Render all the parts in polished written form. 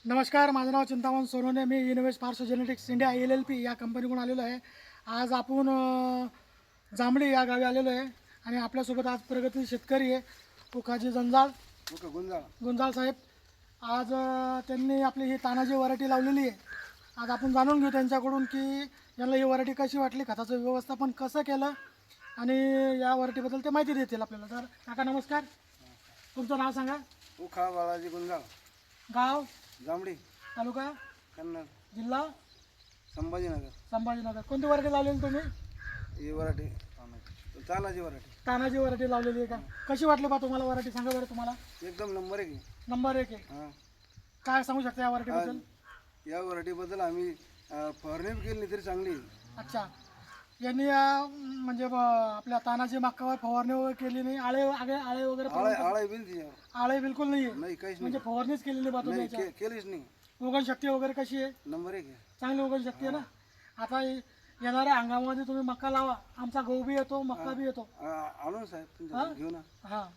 नमस्कार, माझं नाव चिंतामण सोनवणे. मी इनोव्हेस्ट फार्सो genetics India LLP या कंपनीकडून आलेलो आहे. आज आपण जांभळी या गावी आलेलो आहे आणि आपल्यासोबत आज प्रगती शेतकरी आहे उकाजी जंजाळ गुंजाळ साहेब. आज त्यांनी आपली ही तानाजी व्हरायटी लावलेली आहे. आज आपण जाणून घेऊ त्यांच्याकडून की यांना ही व्हरायटी कशी वाटली, खताचं व्यवस्थापन कसं केलं आणि या व्हरायटीबद्दल ते माहिती देतील आपल्याला. तर काका नमस्कार, तुमचं नाव सांगा. उखा बाळाजी गुंजाळ, गाव जांभळी, तालुका कन्नड, जिल्हा संभाजीनगर. संभाजीनगर. कोणती व्हरायटी लावलेली तुम्ही? ही वराठी तानाजी वराठी तानाजी व्हरायटी लावलेली आहे का? कशी वाटली बा तुम्हाला व्हरायटी? सांगा बरं. तुम्हाला एकदम नंबर आहे की. नंबर 1 आहे. हां, काय सांगू शकता या व्हरायटीबद्दल? या वराठीबद्दल आम्ही फवारणी बी केली तरी चांगली आहे. अच्छा, यांनी म्हणजे आपल्या तानाजी मक्कावर फवारणी वगैरे केली नाही? आळे आळे वगैरे आळा बिन तिच्यावर आळे बिलकुल नाही आहे, नाही, काहीच म्हणजे नाही. फवारणीच केलेली नाही बा तुम्ही नाही, याच्यावर? केलीच नाही. उगवण शक्ती वगैरे कशी आहे? नंबर 1 आहे. चांगली उगवण शक्ती आहे ना? आता येणाऱ्या हंगामामध्ये तुम्ही मक्का लावा, आमचा गहू बी येतो, मक्का बी येतो. आणून साहेब हां? तुमच्या घेऊ ना. हां,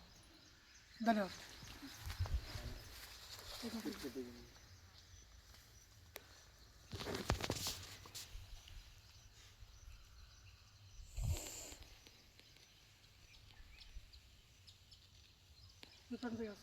धन्यवाद. मी सांगते का?